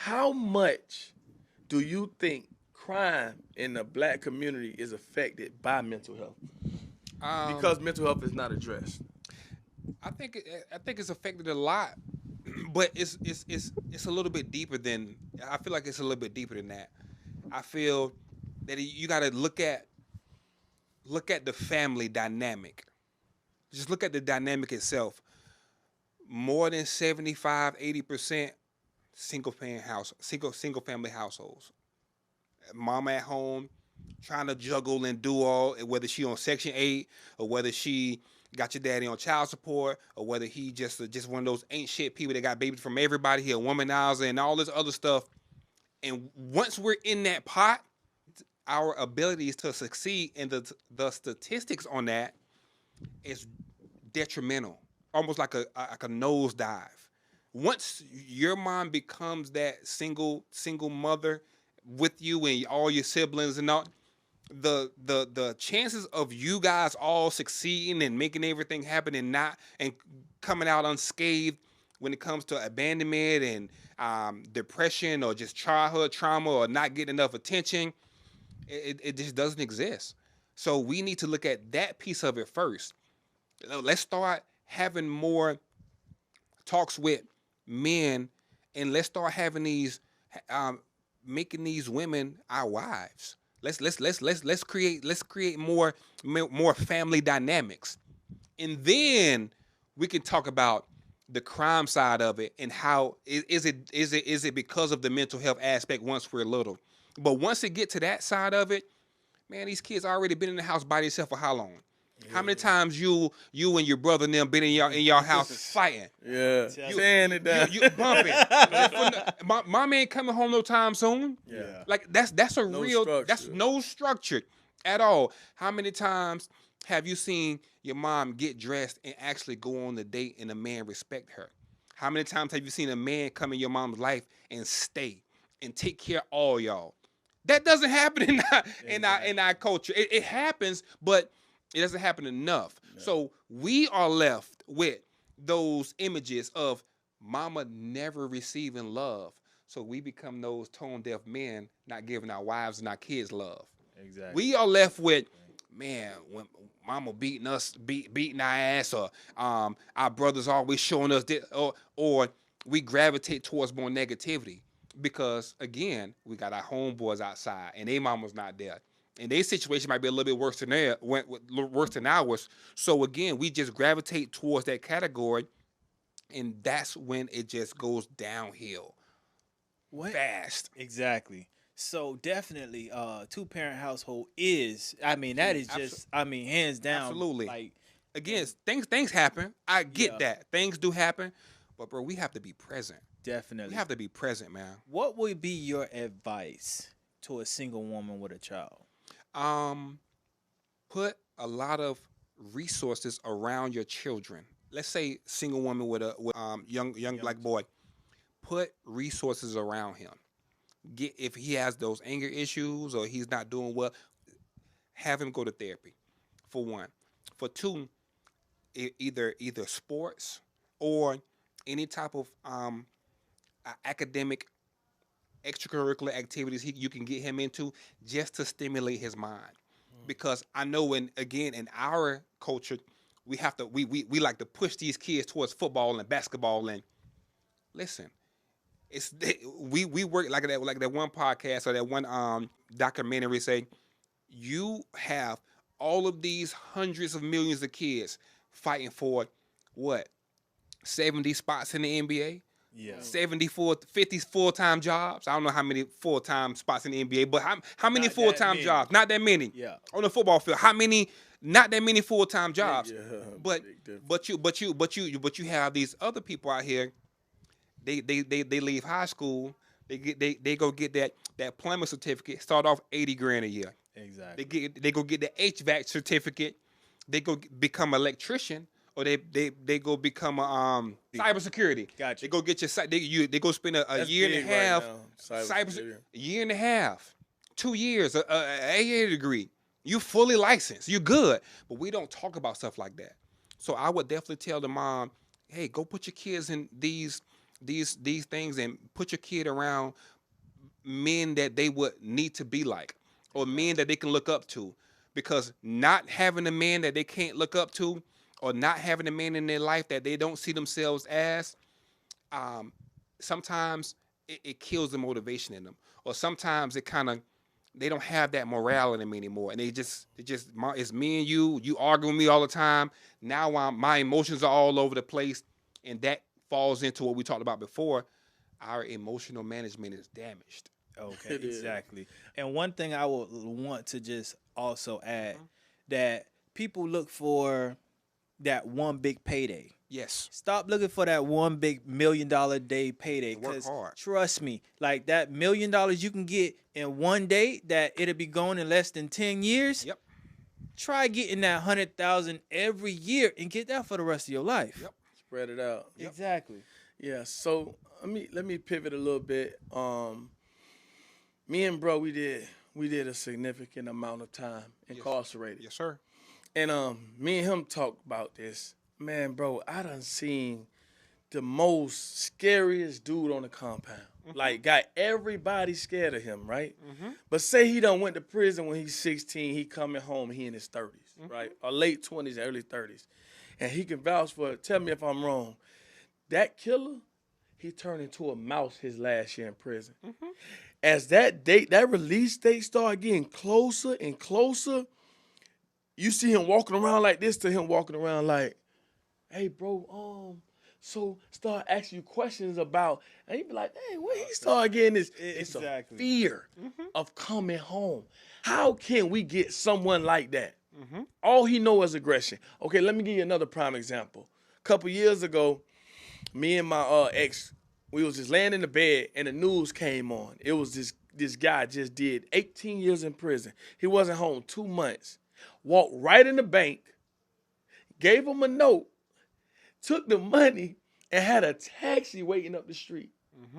how much do you think crime in the black community is affected by mental health? Because mental health is not addressed. I think it's affected a lot, but it's a little bit deeper than. I feel like it's a little bit deeper than that. I feel that you got to look at the family dynamic. Just look at the dynamic itself. More than 75, 80% single family households. Mama at home trying to juggle and do all, whether she on Section 8 or whether she got your daddy on child support or whether he just one of those ain't shit people that got babies from everybody. He a womanizer and all this other stuff. And once we're in that pot, our abilities to succeed and the statistics on that is detrimental, almost like a nosedive. Once your mom becomes that single mother with you and all your siblings and all, the chances of you guys all succeeding and making everything happen and coming out unscathed when it comes to abandonment and depression or just childhood trauma or not getting enough attention, it just doesn't exist. So we need to look at that piece of it first. Let's start having more talks with men, and let's start having these, making these women our wives. Let's create more family dynamics, and then we can talk about the crime side of it and how is it because of the mental health aspect once we're little. But once it get to that side of it, man, these kids already been in the house by themselves for how long? Yeah. How many times you and your brother and them been in your house fighting? Yeah, tearing it down. You bumping. My man ain't coming home no time soon. Yeah, like that's a no real structure. That's no structure at all. How many times have you seen your mom get dressed and actually go on the date and a man respect her? How many times have you seen a man come in your mom's life and stay and take care of all y'all? That doesn't happen in our culture. It happens, but it doesn't happen enough. No. So we are left with those images of mama never receiving love. So we become those tone deaf men not giving our wives and our kids love. Exactly. We are left with, man, when mama beating our ass, or our brothers always showing us this, or we gravitate towards more negativity. Because again, we got our homeboys outside and their mama's not there. And their situation might be a little bit worse than ours. So again, we just gravitate towards that category, and that's when it just goes downhill. Fast. Exactly. So definitely, two-parent household is. I mean, that is just. I mean, hands down. Absolutely. Like, again, things happen. I get that things do happen, but bro, we have to be present. Definitely. We have to be present, man. What would be your advice to a single woman with a child? Put a lot of resources around your children. Let's say single woman with a young black boy. Put resources around him. If he has those anger issues or he's not doing well, have him go to therapy. For one. For two, either sports or any type of academic extracurricular activities you can get him into just to stimulate his mind. Because I know in our culture, we like to push these kids towards football and basketball. And listen, we work like that one podcast or that one documentary say, you have all of these hundreds of millions of kids fighting for what? 70 spots in the NBA? Yeah. 50 full-time jobs. I don't know how many full-time spots in the NBA, but how many full-time jobs? Not that many. Yeah. On the football field, how many? Not that many full-time jobs. Yeah. But you have these other people out here. They leave high school. They go get that plumbing certificate. Start off $80,000 a year. Exactly. They go get the HVAC certificate. They go become an electrician. Or they go become a cybersecurity. Gotcha. They go get they go spend a year and a half a year and a half, 2 years, a AA degree. You fully licensed. You good. But we don't talk about stuff like that. So I would definitely tell the mom, hey, go put your kids in these these things and put your kid around men that they would need to be like, or men that they can look up to. Because not having a man that they can't look up to, or not having a man in their life that they don't see themselves as, um, sometimes it kills the motivation in them, or sometimes it kind of, they don't have that morale in them anymore, and it's me and you argue with me all the time. Now my emotions are all over the place, and that falls into what we talked about before. Our emotional management is damaged. Okay, exactly. And one thing I would want to just also add, that people look for that one big payday. Yes. Stop looking for that one big $1 million day payday. Work Because hard. trust me, like that $1 million you can get in one day, that it'll be gone in less than 10 years. Yep. Try getting that 100,000 every year and get that for the rest of your life. Yep. Spread it out. Yep. Exactly. Yeah. So let me pivot a little bit. Me and bro, we did a significant amount of time incarcerated. Yes, sir. And me and him talked about this. Man, bro, I done seen the most scariest dude on the compound. Like, got everybody scared of him, right? But say he done went to prison when he's 16, he coming home, he in his 30s, right? Or late 20s, early 30s. And he can vouch for it. Tell me if I'm wrong. That killer, he turned into a mouse his last year in prison. As that release date started getting closer and closer, you see him walking around like this to him walking around like, hey, bro, so start asking you questions about, and you be like, hey, where he start getting this? It's a fear of coming home. How can we get someone like that? All he know is aggression. Okay, let me give you another prime example. A couple years ago, me and my ex, we was just laying in the bed and the news came on. It was this guy just did 18 years in prison. He wasn't home 2 months. Walked right in the bank, gave him a note, took the money, and had a taxi waiting up the street,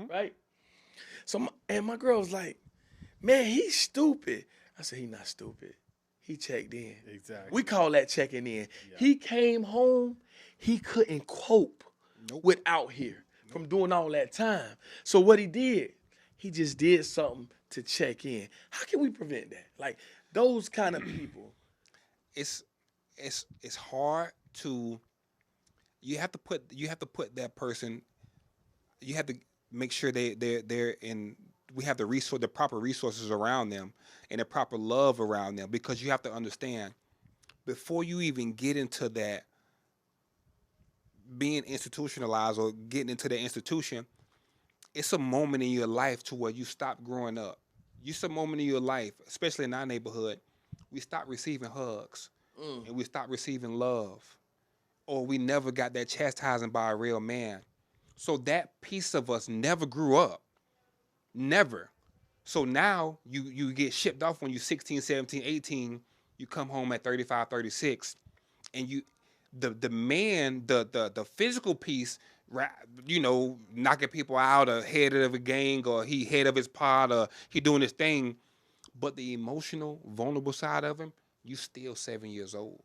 right? So my girl was like, man, he's stupid. I said, he not stupid. He checked in. Exactly. We call that checking in. Yeah. He came home, he couldn't cope without here from doing all that time. So what he did, he just did something to check in. How can we prevent that? Like, those kind of people. It's hard to, you have to put that person, you have to make sure they're in, we have the proper resources around them and the proper love around them, because you have to understand, before you even get into that being institutionalized or getting into the institution, it's a moment in your life to where you stop growing up. It's a moment in your life, especially in our neighborhood, we stop receiving hugs and we stop receiving love, or we never got that chastising by a real man. So that piece of us never grew up. Never. So now you get shipped off when you're 16, 17, 18, you come home at 35, 36, and you the man, the physical piece, knocking people out, or head of a gang, or he head of his pod, or he doing his thing, but the emotional, vulnerable side of him, you still 7 years old.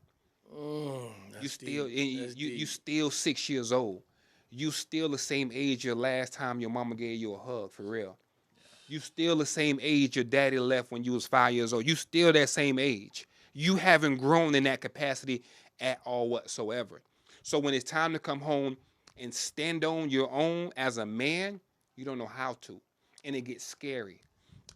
You still you still 6 years old. You still the same age your last time your mama gave you a hug, for real. You still the same age your daddy left when you was 5 years old. You still that same age. You haven't grown in that capacity at all whatsoever. So when it's time to come home and stand on your own as a man, you don't know how to. And it gets scary.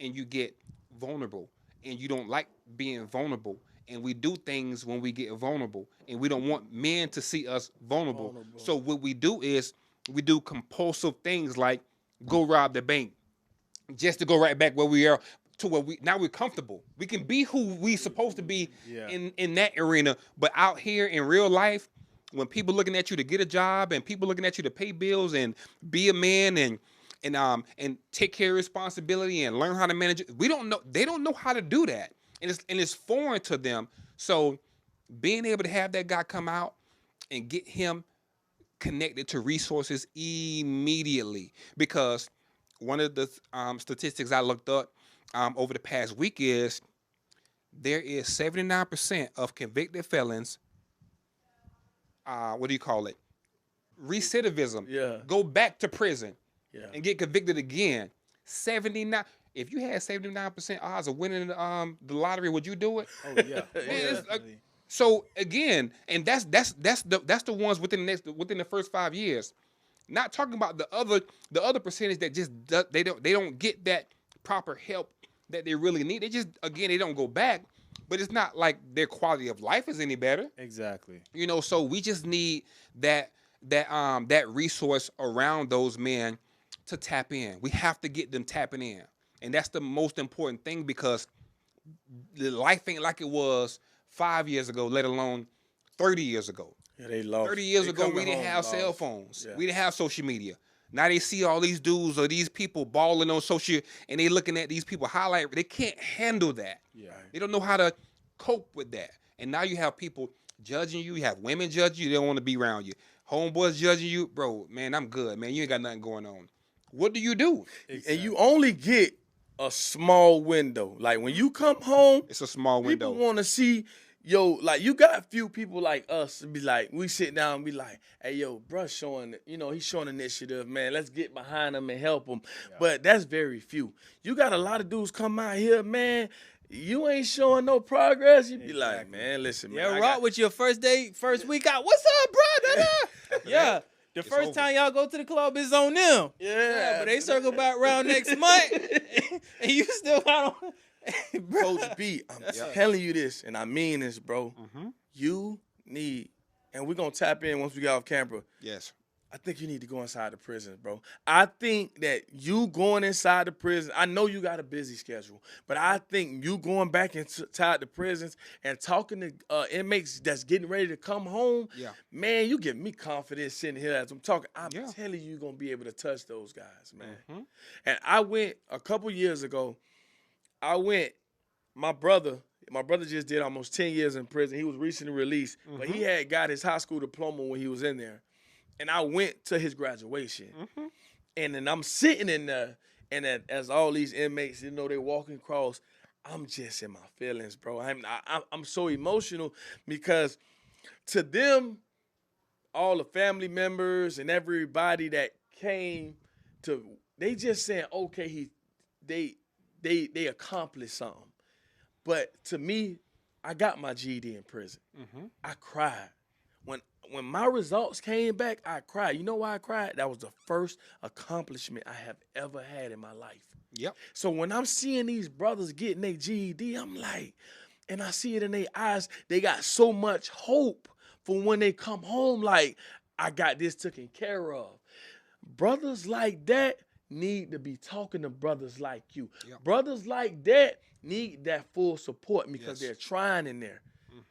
And you get vulnerable. And you don't like being vulnerable. And we do things when we get vulnerable. And we don't want men to see us vulnerable. So what we do is we do compulsive things like go rob the bank, just to go right back where we are, to where we're comfortable. We can be who we supposed to be in that arena. But out here in real life, when people looking at you to get a job, and people looking at you to pay bills and be a man and take care of responsibility and learn how to manage it, they don't know how to do that. And it's foreign to them. So being able to have that guy come out and get him connected to resources immediately, because one of the statistics I looked up over the past week is there is 79% of convicted felons, what do you call it? recidivism. Yeah. Go back to prison. Yeah. And get convicted again. 79. If you had 79% odds of winning the lottery, would you do it? Oh yeah. Man, Yeah. it's like, so again, and that's the ones within the first 5 years. Not talking about the other percentage that just they don't get that proper help that they really need. They just, again, they don't go back, but it's not like their quality of life is any better. Exactly. So we just need that resource around those men to tap in. We have to get them tapping in. And that's the most important thing, because the life ain't like it was 5 years ago, let alone 30 years ago. Yeah, they lost. 30 years They ago, we coming didn't home have lost. cell phones. Yeah. We didn't have social media. Now they see all these dudes or these people balling on social, and they looking at these people highlight. They can't handle that. Yeah. They don't know how to cope with that. And now you have people judging you. You have women judging you. They don't want to be around you. Homeboys judging you. Bro, man, I'm good, man. You ain't got nothing going on. What do you do? Exactly. And you only get a small window. Like when you come home, It's a small window. people want to see, like you got a few people like us to be like, we sit down and be like, hey, yo, bruh showing, he's showing initiative, man. Let's get behind him and help him. Yeah. But that's very few. You got a lot of dudes come out here, man. You ain't showing no progress. You be like, man, listen, man. Yeah, Rock with your first week out. What's up, bro? Yeah. The first time y'all go to the club is on them. Yeah. But they circle back around next month, and you still got on. Coach B, I'm telling you this, and I mean this, bro. Mm-hmm. You need, and we're going to tap in once we get off camera. Yes. I think you need to go inside the prisons, bro. I think that you going inside the prison, I know you got a busy schedule, but I think you going back inside the prisons and talking to inmates that's getting ready to come home, man, you give me confidence sitting here as I'm talking. I'm telling you, you're going to be able to touch those guys, man. Mm-hmm. And I went a couple years ago, my brother just did almost 10 years in prison. He was recently released, but he had got his high school diploma when he was in there. And I went to his graduation. Mm-hmm. And then I'm sitting in there, and as all these inmates, they're walking across, I'm just in my feelings, bro. I'm so emotional because to them, all the family members and everybody that came to, they just saying, okay, they accomplished something. But to me, I got my GED in prison. Mm-hmm. I cried. When my results came back, I cried. You know why I cried? That was the first accomplishment I have ever had in my life. Yep. So when I'm seeing these brothers getting their GED, I'm like, and I see it in their eyes, they got so much hope for when they come home, like, I got this taken care of. Brothers like that need to be talking to brothers like you. Yep. Brothers like that need that full support because they're trying in there.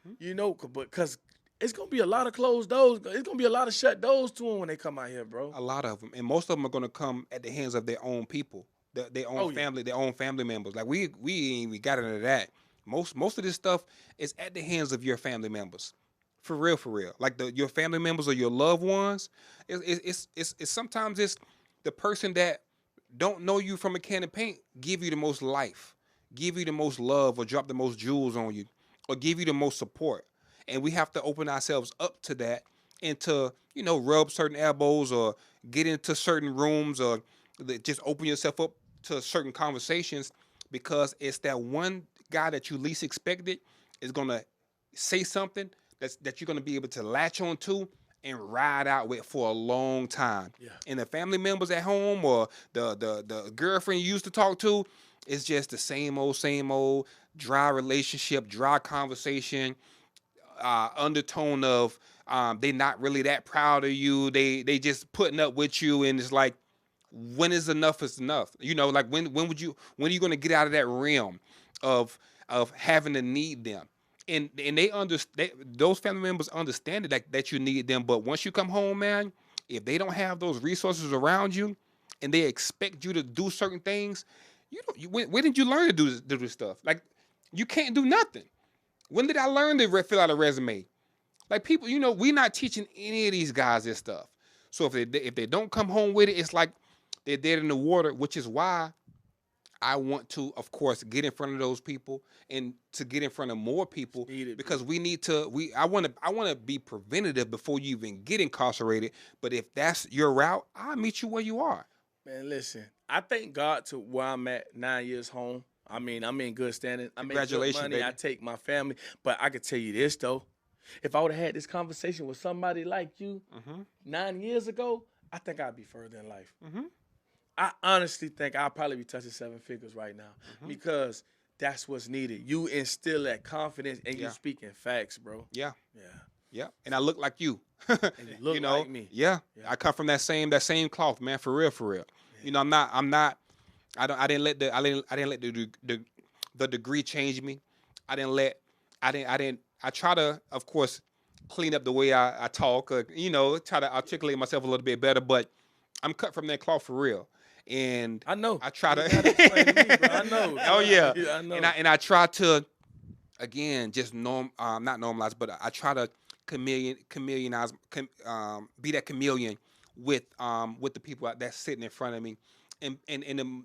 Mm-hmm. Because it's going to be a lot of closed doors. It's going to be a lot of shut doors to them when they come out here, bro. A lot of them. And most of them are going to come at the hands of their own people, their own family, their own family members. Like, we ain't even got into that. Most of this stuff is at the hands of your family members. For real. Like, your family members or your loved ones, it's sometimes it's the person that don't know you from a can of paint, give you the most life, give you the most love, or drop the most jewels on you, or give you the most support. And we have to open ourselves up to that and to, rub certain elbows or get into certain rooms or just open yourself up to certain conversations, because it's that one guy that you least expected is going to say something that you're going to be able to latch on to and ride out with for a long time. Yeah. And the family members at home or the girlfriend you used to talk to, it's just the same old dry relationship, dry conversation, undertone of they not really that proud of you. They just putting up with you, and it's like, when is enough is enough? Like when are you going to get out of that realm of having to need them? And they understand, those family members understand it, that you need them. But once you come home, man, if they don't have those resources around you, and they expect you to do certain things, when did you learn to do this stuff? Like, you can't do nothing. When did I learn to fill out a resume? Like, people, we're not teaching any of these guys this stuff. So if they don't come home with it, it's like they're dead in the water, which is why I want to, of course, get in front of those people and to get in front of more people because we need to. I want to be preventative before you even get incarcerated. But if that's your route, I'll meet you where you are. Man, listen, I thank God to where I'm at 9 years home. I mean, I'm in good standing. I make good Congratulations, money. baby. I take my family. But I can tell you this, though. If I would have had this conversation with somebody like you 9 years ago, I think I'd be further in life. I honestly think I'll probably be touching 7 figures right now because that's what's needed. You instill that confidence and you speaking facts, bro. Yeah. Yeah. Yeah, and I look like you. And you look like me. Yeah. I come from that same cloth, man. For real, for real. Yeah. You know, I'm not. I didn't let the degree change me. I try to, of course, clean up the way I talk. Try to articulate myself a little bit better. But I'm cut from that cloth for real. And I know. I try to. Explain to me, bro. I know. Oh yeah. I know. And I try to, again, just not normalize, but I try to chameleonize, be that chameleon with the people that's sitting in front of me, and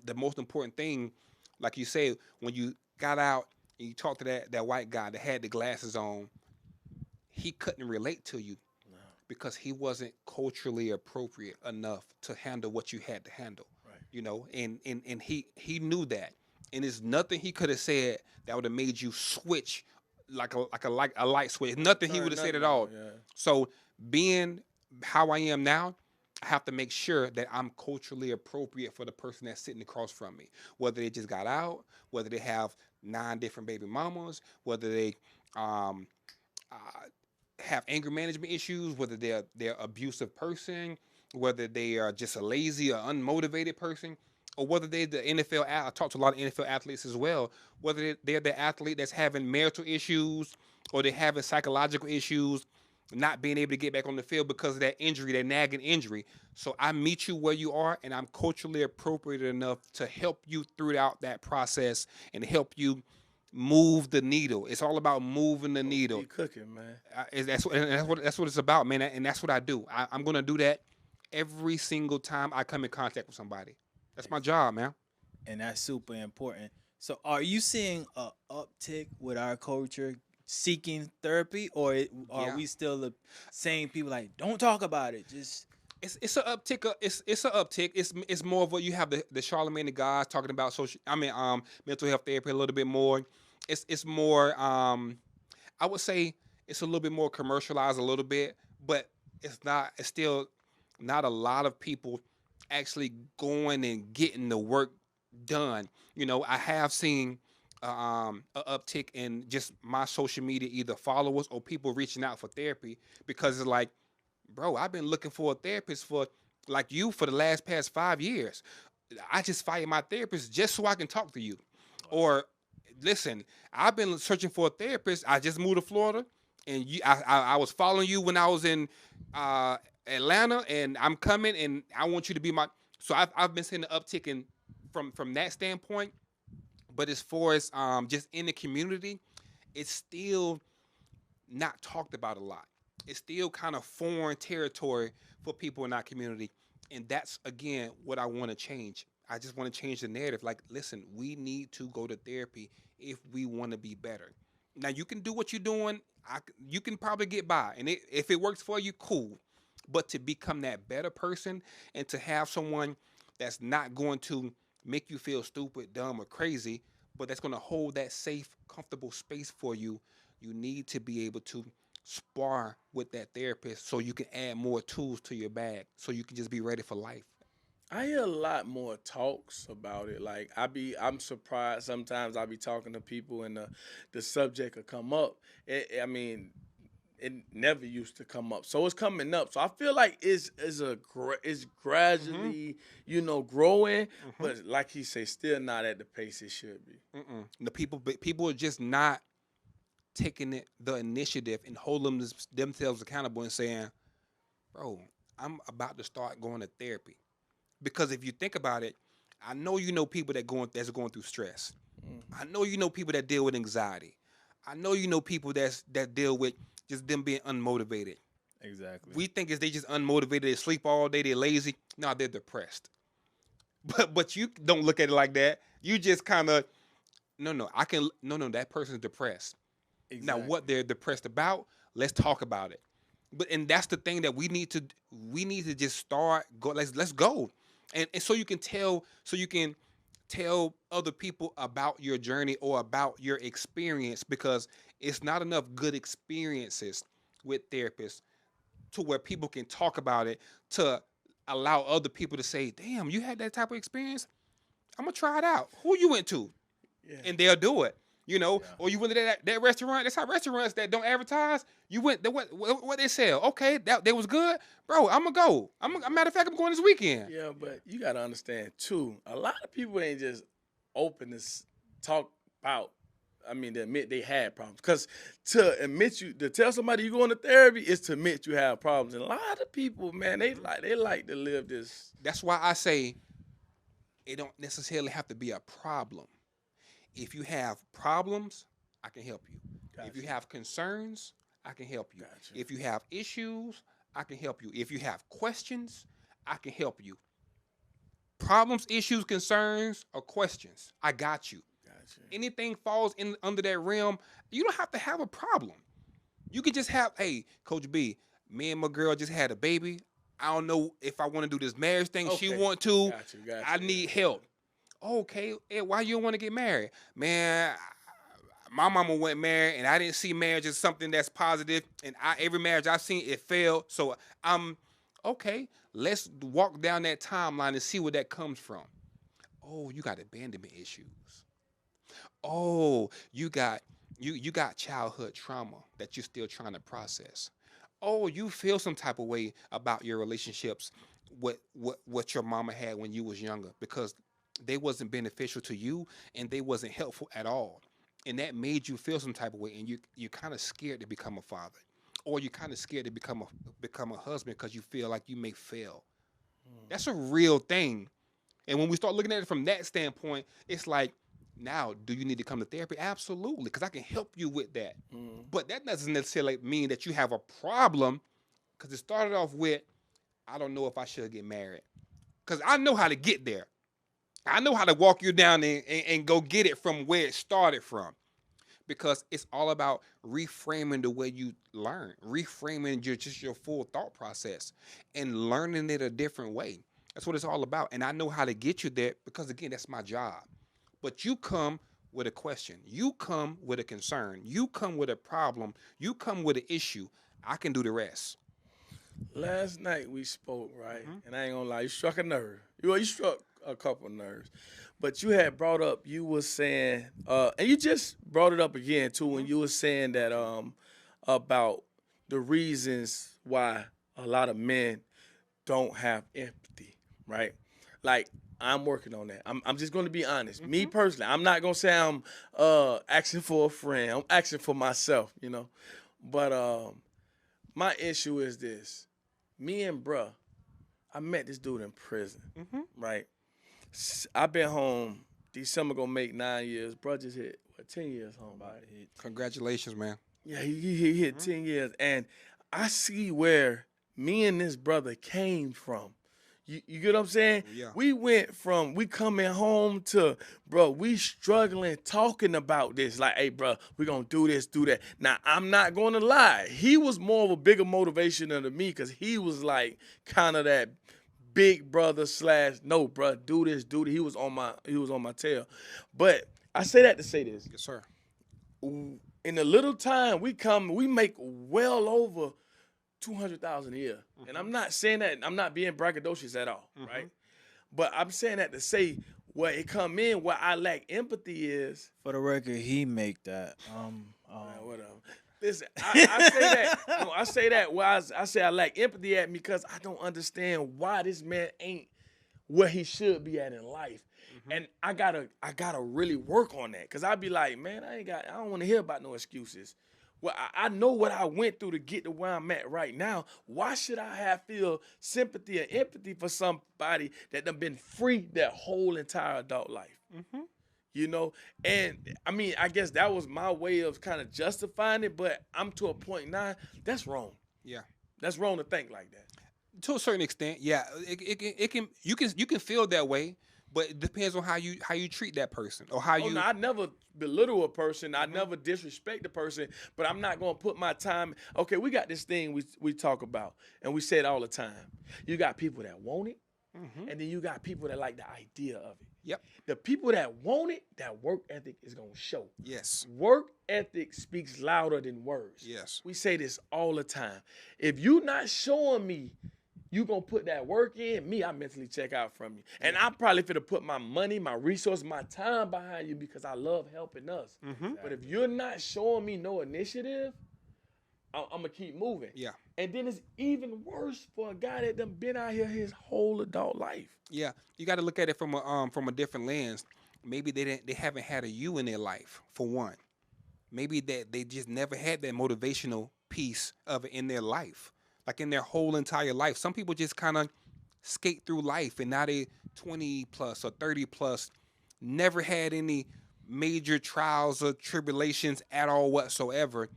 the most important thing, like you say, when you got out and you talked to that white guy that had the glasses on, he couldn't relate to you because he wasn't culturally appropriate enough to handle what you had to handle. Right. And he knew that, and there's nothing he could have said that would have made you switch like a light switch. Nothing he would have said at all. Yeah. So being how I am now, I have to make sure that I'm culturally appropriate for the person that's sitting across from me. Whether they just got out, whether they have 9 different baby mamas, whether they have anger management issues, whether they're abusive person, whether they are just a lazy or unmotivated person, or whether they're the NFL. I talk to a lot of NFL athletes as well. Whether they're the athlete that's having marital issues or they're having psychological issues, not being able to get back on the field because of that injury, that nagging injury. So I meet you where you are, and I'm culturally appropriate enough to help you throughout that process and help you move the needle. It's all about moving the needle. Be cooking, man. That's what it's about, man. And that's what I do. I'm gonna do that every single time I come in contact with somebody. That's my job, man. And that's super important. So, are you seeing a uptick with our culture seeking therapy, or are we still the same people like don't talk about it? Just it's an uptick. It's an uptick. It's more of what you have the Charlemagne the guys talking about mental health therapy a little bit more. It's more. I would say it's a little bit more commercialized a little bit, but it's not. It's still not a lot of people actually going and getting the work done. I have seen an uptick in just my social media, either followers or people reaching out for therapy, because it's like, bro, I've been looking for a therapist for like you for the past 5 years. I just fired my therapist just so I can talk to you. Or listen, I've been searching for a therapist. I just moved to Florida, and I was following you when I was in Atlanta, and I'm coming, and I want you to be my. So I've been seeing the uptick in from that standpoint. But as far as just in the community, it's still not talked about a lot. It's still kind of foreign territory for people in our community, and that's again what I want to change. I just want to change the narrative. Like, listen, we need to go to therapy if we want to be better. Now, you can do what you're doing. You can probably get by, and if it works for you, cool. But to become that better person and to have someone that's not going to make you feel stupid, dumb, or crazy, but that's going to hold that safe, comfortable space for you, you need to be able to spar with that therapist so you can add more tools to your bag so you can just be ready for life. I hear a lot more talks about it. Like I'm surprised sometimes I be talking to people and the subject will come up. It never used to come up, so it's coming up. So I feel like it's gradually, growing, but like he say, still not at the pace it should be. The people are just not taking the initiative and holding themselves accountable and saying, bro, I'm about to start going to therapy. Because if you think about it, I know people that's going through stress. I know people that deal with anxiety. I know people that deal with just them being unmotivated. Exactly. We think they just unmotivated, they sleep all day, they're lazy. No, they're depressed. but you don't look at it like that. You just kind of no, that person's depressed. Now Exactly. what they're depressed about, let's talk about it. But and that's the thing that we need to just start go let's go. And so you can tell other people about your journey or about your experience, because it's not enough good experiences with therapists to where people can talk about it, to allow other people to say, damn, you had that type of experience? I'm gonna try it out. Who you went to? Yeah. And they'll do it. Yeah. Or you went to that restaurant. That's how restaurants that don't advertise. You went. What they sell? Okay, that was good, bro. I'm gonna go. Matter of fact, I'm going this weekend. Yeah, but you gotta understand too. A lot of people ain't just open to talk about. I mean, to admit they had problems. Because to tell somebody you going to therapy is to admit you have problems. And a lot of people, man, they like to live this. That's why I say it don't necessarily have to be a problem. If you have problems, I can help you. Gotcha. If you have concerns, I can help you. Gotcha. If you have issues, I can help you. If you have questions, I can help you. Problems, issues, concerns, or questions, I got you. Gotcha. Anything falls in under that realm, you don't have to have a problem. You could just have, hey, Coach B, me and my girl just had a baby. I don't know if I want to do this marriage thing. Okay. She want to. Gotcha. I need help. Okay, hey, why you don't want to get married? Man, my mama went married, and I didn't see marriage as something that's positive. And every marriage I've seen, it failed. So I'm okay. Let's walk down that timeline and see where that comes from. Oh, you got abandonment issues. Oh, you got childhood trauma that you're still trying to process. Oh, you feel some type of way about your relationships, what your mama had when you was younger, because they wasn't beneficial to you and they wasn't helpful at all. And that made you feel some type of way, and you're kind of scared to become a father, or you're kind of scared to become a husband because you feel like you may fail. That's a real thing. And when we start looking at it from that standpoint, it's like, now, do you need to come to therapy? Absolutely, because I can help you with that. But that doesn't necessarily mean that you have a problem, because it started off with, I don't know if I should get married. Because I know how to get there. I know how to walk you down and go get it from where it started from. Because it's all about reframing the way you learn, reframing your full thought process, and learning it a different way. That's what it's all about. And I know how to get you there because, again, that's my job. But you come with a question. You come with a concern. You come with a problem. You come with an issue. I can do the rest. Last night we spoke, right? And I ain't gonna lie, you struck a nerve. You struck a couple nerves. But you had brought up, you was saying, and you just brought it up again too, when you were saying that about the reasons why a lot of men don't have empathy, right? Like, I'm working on that. I'm just going to be honest. Me personally, I'm not going to say I'm asking for a friend. I'm asking for myself, you know. But my issue is this. Me and bruh, I met this dude in prison, right? I've been home. December gonna make 9 years. Bruh just hit, 10 years home, right? Congratulations, man. Yeah, he hit 10 years. And I see where me and this brother came from. You get what I'm saying? Yeah. We coming home to, bro, we struggling talking about this. Like, hey, bro, we gonna do this, do that. Now, I'm not gonna lie. He was more of a bigger motivation than me, because he was like kind of that big brother / no, bro, do this, do that. He was on my tail. But I say that to say this. Yes, sir. In a little time, we make well over 200,000 a year. And I'm not saying that, I'm not being braggadocious at all, right? But I'm saying that to say where it come in, where I lack empathy is. For the record, he make that. Whatever. Listen, I say that. No, I say that. Why I say I lack empathy at, because I don't understand why this man ain't where he should be at in life. And I gotta really work on that, because I be like, man, I don't want to hear about no excuses. Well, I know what I went through to get to where I'm at right now. Why should I feel sympathy or empathy for somebody that done been free their whole entire adult life? You know? And, I mean, I guess that was my way of kind of justifying it, but I'm to a point now, that's wrong. Yeah. That's wrong to think like that. To a certain extent, yeah. You can feel that way, But it depends on how you treat that person or how Oh you. no, I never belittle a person. I never disrespect a person. But I'm not gonna put my time. Okay, we got this thing we talk about, and we say it all the time. You got people that want it, and then you got people that like the idea of it. Yep. The people that want it, that work ethic is gonna show. Yes. Work ethic speaks louder than words. Yes. We say this all the time. If you not showing me you gonna put that work in, I mentally check out from you. And I'm probably finna put my money, my resources, my time behind you because I love helping us. But if you're not showing me no initiative, I'm gonna keep moving. Yeah. And then it's even worse for a guy that done been out here his whole adult life. Yeah. You got to look at it from a different lens. Maybe they haven't had a you in their life, for one. Maybe that they just never had that motivational piece of it in their life, like in their whole entire life. Some people just kind of skate through life, and now they 20 plus or 30 plus, never had any major trials or tribulations at all whatsoever,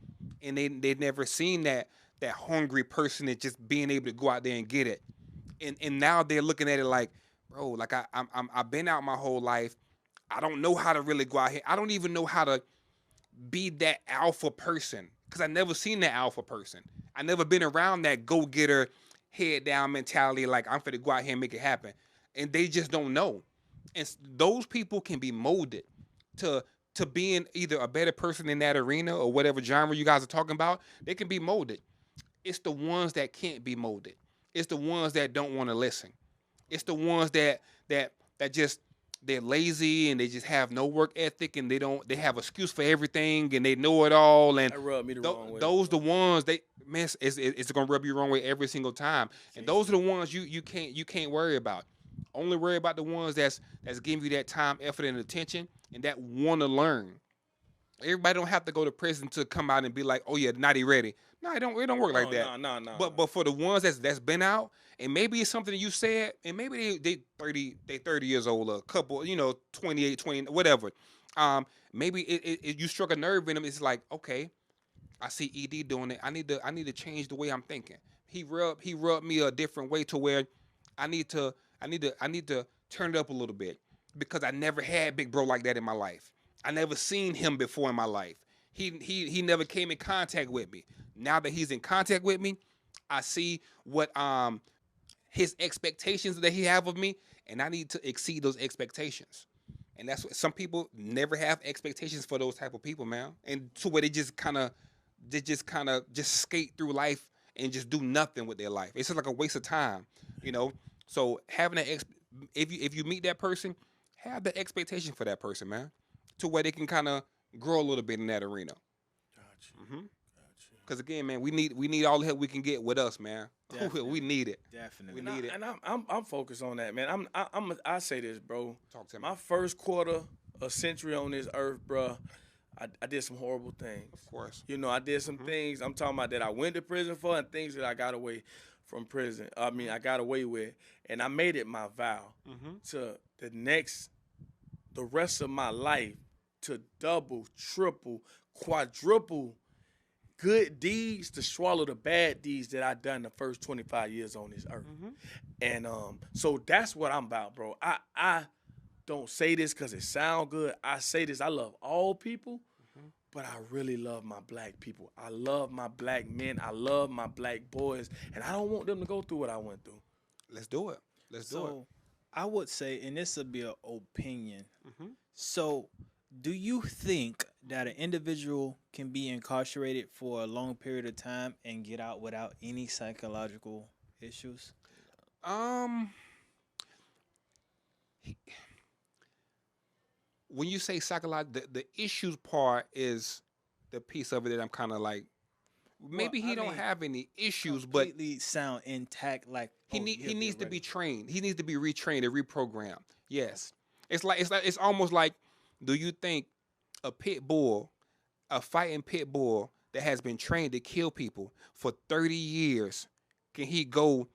and they never seen that hungry person that just being able to go out there and get it, and now they're looking at it like, bro, like I've been out my whole life. I don't know how to really go out here. I don't even know how to be that alpha person because I never seen that alpha person. I never been around that go-getter, head down mentality like I'm finna go out here and make it happen. And they just don't know. And those people can be molded to being either a better person in that arena or whatever genre you guys are talking about. They can be molded. It's the ones that can't be molded. It's the ones that don't want to listen. It's the ones that just they're lazy and they just have no work ethic and they have excuse for everything and they know it all, and That rubbed me the wrong way. those the ones it's gonna rub you the wrong way every single time. And those are the ones you can't worry about. Only worry about the ones that's giving you that time, effort, and attention, and that want to learn. Everybody don't have to go to prison to come out and be like, oh yeah, not ready. No, it don't work like that. No. But for the ones that's been out, and maybe it's something that you said, and maybe they 30 years old, a couple, 28, 20, whatever. Maybe it you struck a nerve in them. It's like, okay, I see ED doing it. I need to change the way I'm thinking. He rubbed me a different way to where I need to turn it up a little bit because I never had big bro like that in my life. I never seen him before in my life. He never came in contact with me. Now that he's in contact with me, I see what his expectations that he have of me, and I need to exceed those expectations. And that's what some people never have expectations for those type of people, man. And to where they just kind of skate through life and just do nothing with their life. It's just like a waste of time, So having if you meet that person, have the expectation for that person, man, to where they can kind of grow a little bit in that arena. Gotcha. Because again, man, we need all the help we can get with us, man. We need it. Definitely. We need it. And I'm focused on that, man. I say this, bro. Talk to me. My first quarter, a century on this earth, bro. I did some horrible things. Of course. I did some things. I'm talking about that I went to prison for, and things that I got away from prison. I got away with, and I made it my vow to the rest of my life to double, triple, quadruple good deeds to swallow the bad deeds that I done the first 25 years on this earth. And so that's what I'm about, bro. I don't say this because it sound good. I say this, I love all people, but I really love my black people. I love my black men. I love my black boys. And I don't want them to go through what I went through. Let's do it. Let's do it. I would say, and this would be an opinion. So do you think that an individual can be incarcerated for a long period of time and get out without any psychological issues? When you say psychological, the issues part is the piece of it that I'm kind of like, maybe he don't have any issues, but completely sound intact. Like he needs to be trained. He needs to be retrained and reprogrammed. Yes, it's almost like, do you think a fighting pit bull that has been trained to kill people for 30 years, can he go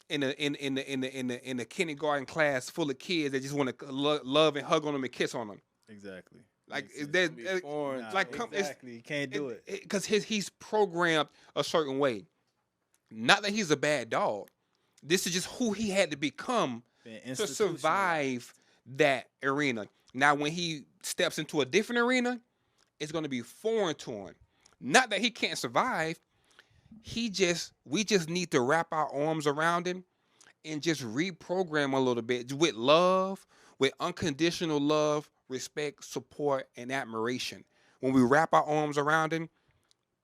in a kindergarten class full of kids that just want to love and hug on them and kiss on them? Exactly. Like exactly, you can't do it because he's programmed a certain way. Not that he's a bad dog. This is just who he had to become to survive that arena. Now, when he steps into a different arena, it's going to be foreign to him. Not that he can't survive. We just need to wrap our arms around him and just reprogram a little bit with love, with unconditional love, respect, support, and admiration. When we wrap our arms around him,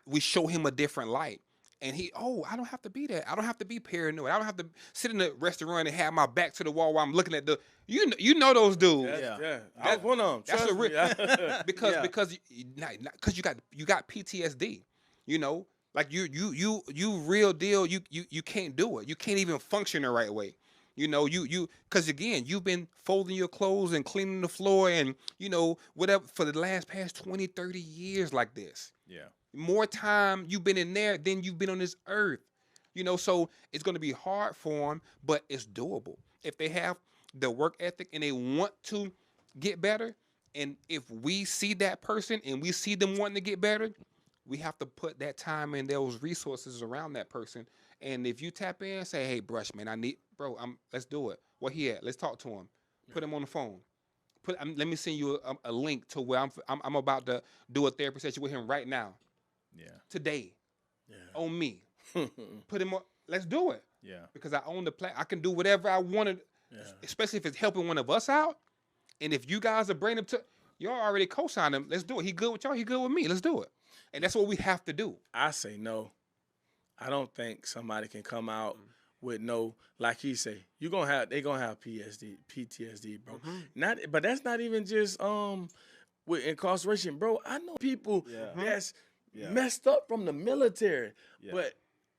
we show him a different light. And I don't have to be that. I don't have to be paranoid. I don't have to sit in the restaurant and have my back to the wall while I'm looking at you know those dudes. Yeah. I was one of them. That's Trust a me. because you got PTSD. You know, like you real deal. You can't do it. You can't even function the right way. You know, because again, you've been folding your clothes and cleaning the floor and whatever for the past 20, 30 years like this. Yeah. More time you've been in there than you've been on this earth. So it's going to be hard for them, but it's doable. If they have the work ethic and they want to get better, and if we see that person and we see them wanting to get better, we have to put that time and those resources around that person. And if you tap in and say, hey, Brush, man, let's do it. Where he at? Let's talk to him. Put him on the phone. Let me send you a link to where I'm about to do a therapy session with him right now. Yeah. Today. Yeah. On me. Put him on. Let's do it. Yeah. Because I own the platform. I can do whatever I wanted, especially if it's helping one of us out. And if you guys are bringing him to, y'all already co-signed him. Let's do it. He good with y'all. He good with me. Let's do it. And that's what we have to do. I say no. I don't think somebody can come out with no, like he say, they gonna have PTSD, bro. But that's not even just with incarceration, bro. I know people that's messed up from the military, but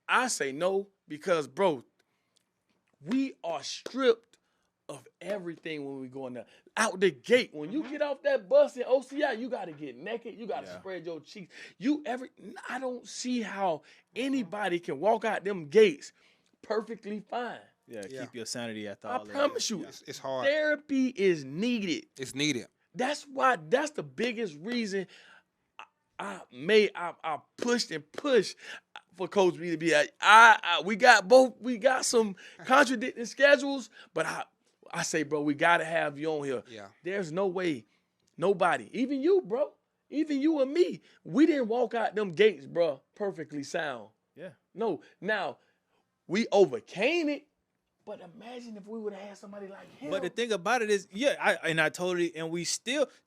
I say no because, bro, we are stripped of everything when we go in there. Out the gate, when you get off that bus in OCI, you gotta get naked. You gotta spread your cheeks. I don't see how anybody can walk out them gates perfectly fine. Yeah, keep your sanity at the I promise you, it's hard. Therapy is needed. It's needed. That's the biggest reason I pushed and pushed for Coach B to be like, we got some contradicting schedules, but I say, bro, we gotta have you on here. Yeah. There's no way, nobody, even you, bro, even you and me, we didn't walk out them gates, bro, perfectly sound. Yeah. No, now we overcame it, but imagine if we would have had somebody like him. But the thing about it is, the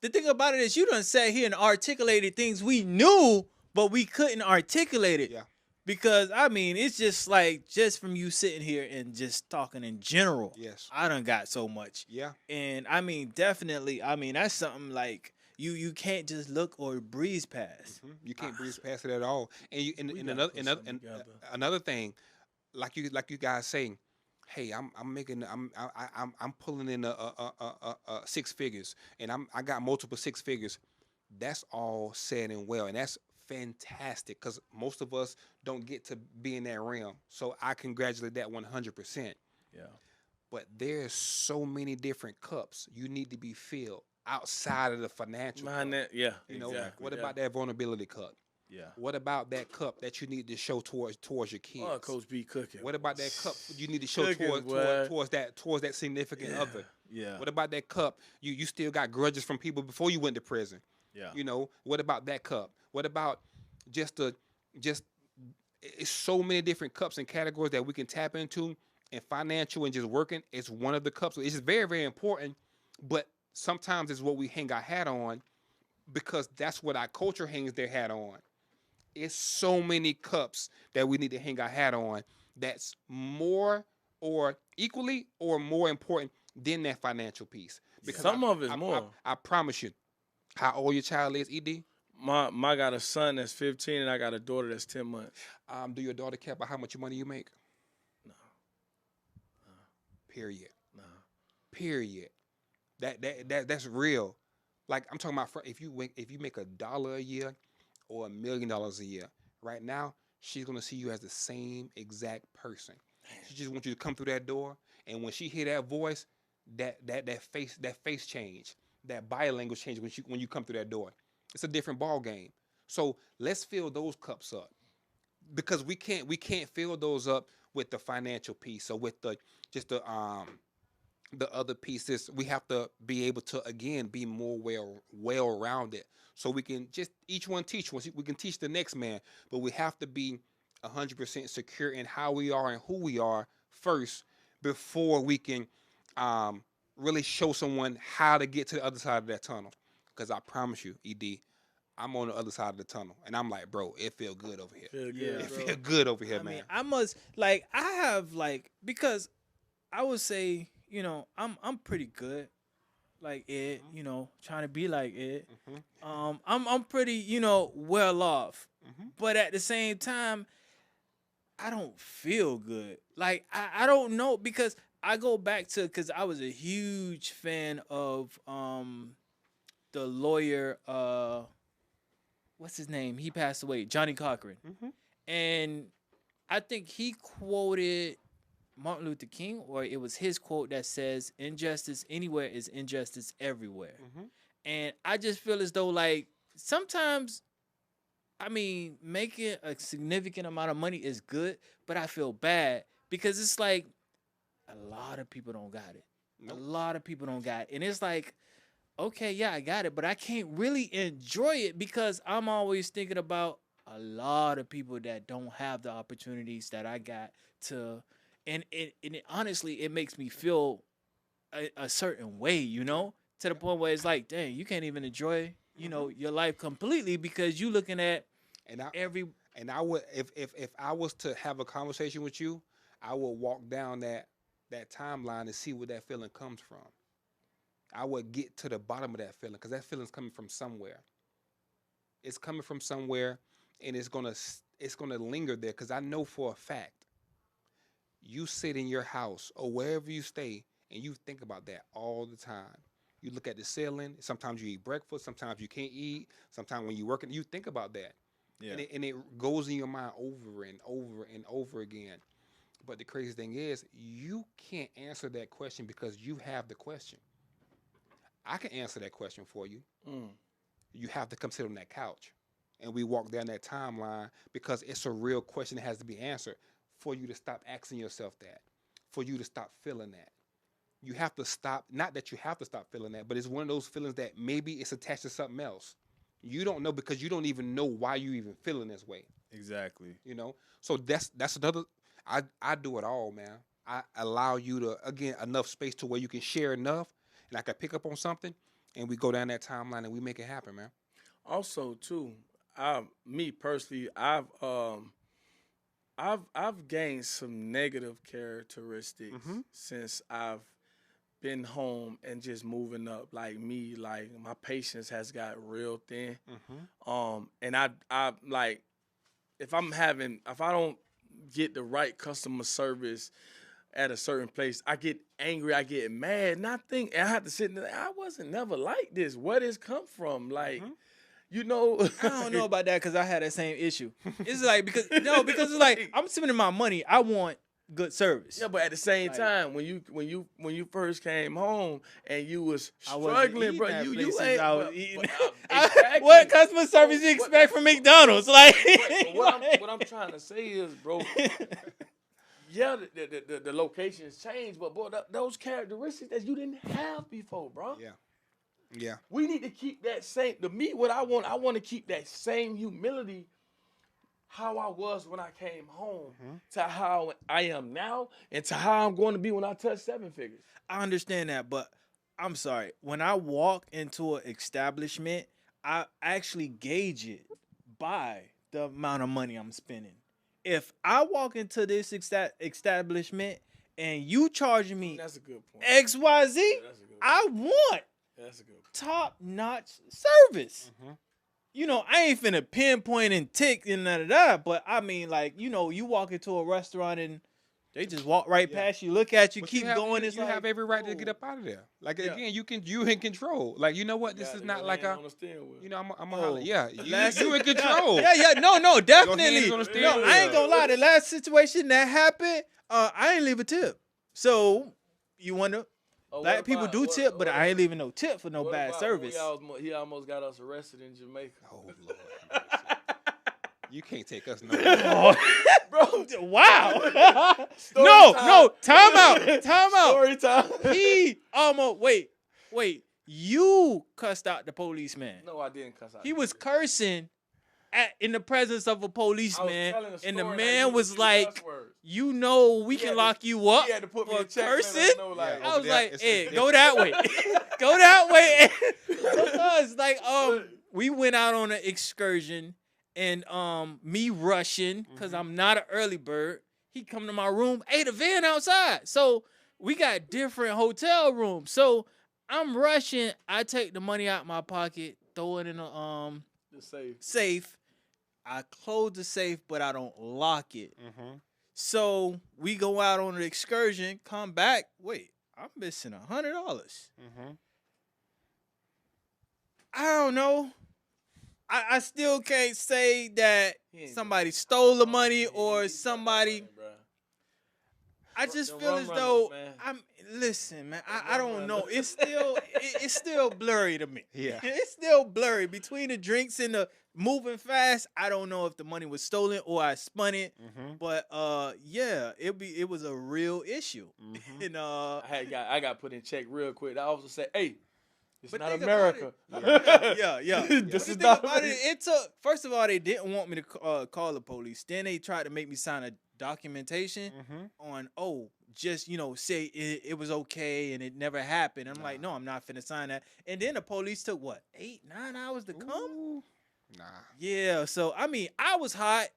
thing about it is you done sat here and articulated things we knew, but we couldn't articulate it. Yeah. Because, it's just like, just from you sitting here and just talking in general. Yes. I done got so much. Yeah. And, definitely, that's something like you can't just look or breeze past. Mm-hmm. You can't breeze past it at all. And another thing, like you guys saying, hey, I'm pulling in a six figures, and I got multiple six figures. That's all said and well, and that's fantastic because most of us don't get to be in that realm. So I congratulate that 100%. Yeah. But there's so many different cups you need to be filled outside of the financial. What about that vulnerability cup? Yeah. What about that cup that you need to show towards your kids? Oh, Coach B cooking. What about that cup you need to show towards that significant other? Yeah. What about that cup you still got grudges from people before you went to prison? Yeah. What about that cup? What about it's so many different cups and categories that we can tap into, and financial and just working is one of the cups. It's just very, very important, but sometimes it's what we hang our hat on because that's what our culture hangs their hat on. It's so many cups that we need to hang our hat on that's more or equally or more important than that financial piece. Because some of it's more. I promise you. How old your child is, ED? My got a son that's 15 and I got a daughter that's 10 months. Do your daughter care about how much money you make? No. Period. No. Period. That's real. Like I'm talking about if you make $1 a year or $1 million a year, right now she's gonna see you as the same exact person. She just wants you to come through that door, and when she hear that voice, that face change. That body language changes when you come through that door. It's a different ball game. So let's fill those cups up, because we can't fill those up with the financial piece or with the the other piece is we have to be able to again be more well rounded, so we can just each one teach one. We can teach the next man, but we have to be 100% secure in how we are and who we are first before we can um, really show someone how to get to the other side of that tunnel. Because I promise you, Ed, I'm on the other side of the tunnel, and I'm like, bro, it feel good over here. Feel Yeah. good, It bro. feel good over here, I man. mean, I must like I have like because I would say I'm pretty good like Ed, trying to be like Ed. I'm pretty well off, but at the same time I don't feel good. Like I don't know because I go back to because I was a huge fan of the lawyer what's his name? He passed away, Johnny Cochran, and I think he quoted Martin Luther King, or it was his quote that says, "Injustice anywhere is injustice everywhere." And I just feel as though, like, sometimes, I mean, making a significant amount of money is good, but I feel bad because it's like a lot of people don't got it. Nope. A lot of people don't got it. And it's like, okay, yeah, I got it, but I can't really enjoy it because I'm always thinking about a lot of people that don't have the opportunities that I got to, and honestly, it makes me feel a certain way, to the point where it's like, dang, you can't even enjoy, your life completely because you looking at And I every. and I would if I was to have a conversation with you, I would walk down that timeline and see where that feeling comes from. I would get to the bottom of that feeling because that feeling's coming from somewhere. It's coming from somewhere, and it's gonna linger there because I know for a fact you sit in your house or wherever you stay and you think about that all the time. You look at the ceiling. Sometimes you eat breakfast. Sometimes you can't eat. Sometimes when you're working, you think about that. Yeah. And it goes in your mind over and over and over again. But the crazy thing is, you can't answer that question because you have the question. I can answer that question for you. Mm. You have to come sit on that couch. And we walk down that timeline because it's a real question that has to be answered for you to stop asking yourself that, for you to stop feeling that. You have to stop, not that you have to stop feeling that, but it's one of those feelings that maybe it's attached to something else. You don't know because you don't even know why you even feeling this way. Exactly. So that's another. I do it all, man. I allow you to again enough space to where you can share enough, and I can pick up on something, and we go down that timeline and we make it happen, man. Also, too, me personally, I've gained some negative characteristics since I've been home and just moving up. Like me, like my patience has got real thin. And I like if I don't get the right customer service at a certain place, I get angry, I get mad, and I have to sit there. I wasn't never like this. Where this come from? Like, I don't know about that because I had that same issue. It's like because it's like I'm spending my money. I want good service. Yeah, but at the same Like- time, when you first came home and you was I wasn't struggling, bro, eating at you places ain't. I was but- eating. exactly. What customer service you expect from McDonald's? Like, But what I'm trying to say is, bro. Yeah, the locations changed, but boy, those characteristics that you didn't have before, bro. Yeah. We need to keep that same. To me, what I want to keep that same humility, how I was when I came home, to how I am now, and to how I'm going to be when I touch seven figures. I understand that, but I'm sorry. When I walk into an establishment, I actually gauge it by the amount of money I'm spending. If I walk into this establishment and you charging me That's a good point. XYZ, That's a good point. I want That's a good point. top-notch service. I ain't finna pinpoint and tick and none of that, but I mean, like, you walk into a restaurant and they just walk right past you, look at you, But keep you have, going. You, It's you like, have every right to whoa. get up out of there. Like Yeah. again, you in control. Like you know what? This is not like a. on the steering wheel. I'm Oh. yeah. You in control. Yeah, no, definitely. on the steering No, I ain't wheel. gonna lie. The last situation that happened, I ain't leave a tip. So you wonder, Oh, black what people about- do what- tip, but what I ain't about- leaving no tip for no what bad about service. He almost got us arrested in Jamaica. Oh Lord. You can't take us nowhere. Bro, Wow. Story No, time. no. Time out. Time out. Story time. He almost wait. You cussed out the policeman. No, I didn't cuss out. He was cursing in the presence of a I was policeman, telling a story and the I man used was a few like, cuss words. "You know, we He can had to- lock you up He had to put me for in check. let us cursing." know, like, Yeah, I over was there, like, it's "Hey, different. go that way, go that way." Because like we went out on an excursion, and me rushing because I'm not an early bird. He come to my room. Hey, the van outside. So we got different hotel rooms. So I'm rushing. I take the money out my pocket, throw it in a the safe. safe. I close the safe, but I don't lock it. So we go out on an excursion, come back. Wait, I'm missing $100. I don't know. I still can't say that somebody stole the money or somebody. I just Them feel rum as runners, though man. listen, man. I rum don't know. runners. It's still blurry to me. Yeah. It's still blurry between the drinks and the moving fast. I don't know if the money was stolen or I spun it. But yeah, it was a real issue. And I got put in check real quick. The officer said, "Hey, it's But not think America." yeah. This But is the thing not about America. it took. First of all, they didn't want me to call the police. Then they tried to make me sign a documentation on just say it was okay and it never happened. I'm like, no, I'm not finna sign that. And then the police took what 8-9 hours to come. Ooh. Nah. Yeah, so I mean, I was hot.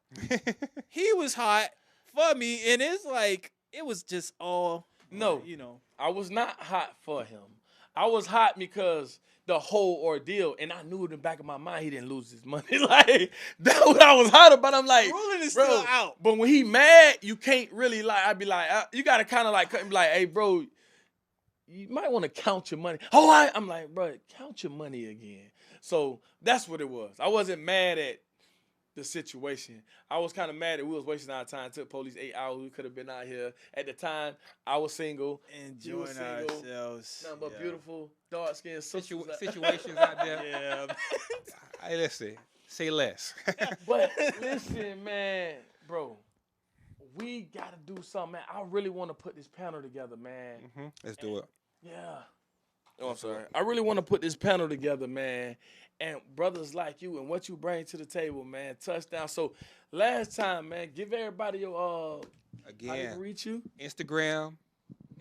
He was hot for me, and it's like it was just all No. you know. I was not hot for him. I was hot because the whole ordeal, and I knew in the back of my mind he didn't lose his money. Like that's what I was hot about. I'm like, Ruling is bro, still out. But when he mad, you can't really like. I'd be like, you gotta kind of like cut him, like, hey, bro, you might want to count your money. Oh, I'm like, bro, count your money again. So that's what it was. I wasn't mad at the situation. I was kind of mad that we was wasting our time. It took police 8 hours. We could have been out here. At the time, I was single. He was Enjoying single. ourselves. Nothing but beautiful, dark-skinned sisters. Situations out there. Yeah. Hey, listen. Say less. But listen, man, bro, we got to do something, man. I really want to put this panel together, man. Let's do it. Yeah. Oh, I'm sorry. I really want to put this panel together, man. And brothers like you and what you bring to the table, man. Touchdown. So last time, man, give everybody your how they can Again, reach you. Instagram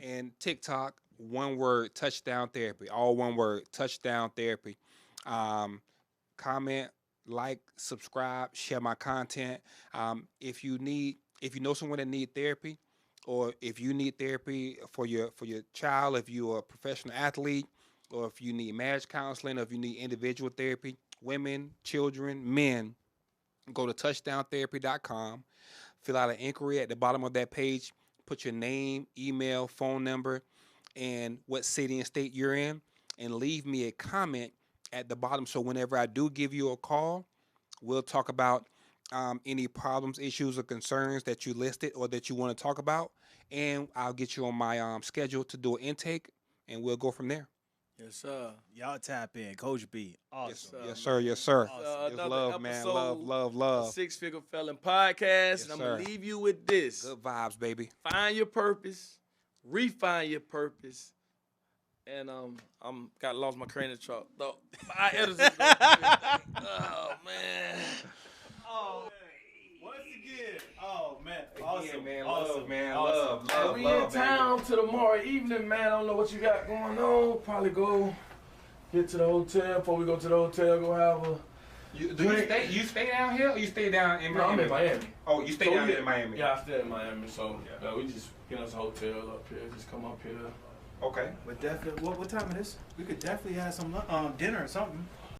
and TikTok, one word, touchdown therapy. All one word, touchdown therapy. Comment, like, subscribe, share my content. If you know someone that need therapy, or if you need therapy for your child, if you're a professional athlete, or if you need marriage counseling, or if you need individual therapy, women, children, men, go to touchdowntherapy.com, fill out an inquiry at the bottom of that page, put your name, email, phone number, and what city and state you're in, and leave me a comment at the bottom. So whenever I do give you a call, we'll talk about any problems, issues, or concerns that you listed or that you want to talk about, and I'll get you on my schedule to do an intake, and we'll go from there. Yes, sir. Y'all tap in, Coach B. Awesome. Yes, sir. Yes, sir. Awesome. It's love, man. episode Love. Six Figure Felon Podcast. Yes, and I'm going sir. to leave you with this. Good vibes, baby. Find your purpose. Refine your purpose. And lost my train of thought. My editors gonna do it. Oh, man. Oh, man. Once again. Oh, man. Awesome. man. Awesome. Love, man. Awesome. Love, we love, in town to tomorrow evening, man. I don't know what you got going on. Probably go get to the hotel. Before we go to the hotel, go have a... You stay down here or you stay down in No, I'm Miami? in Miami. Oh, you stay So down we- in Miami? Yeah, I stay in Miami. So we just get us a hotel up here. Just come up here. Okay. But definitely, what time it is? We could definitely have some dinner or something.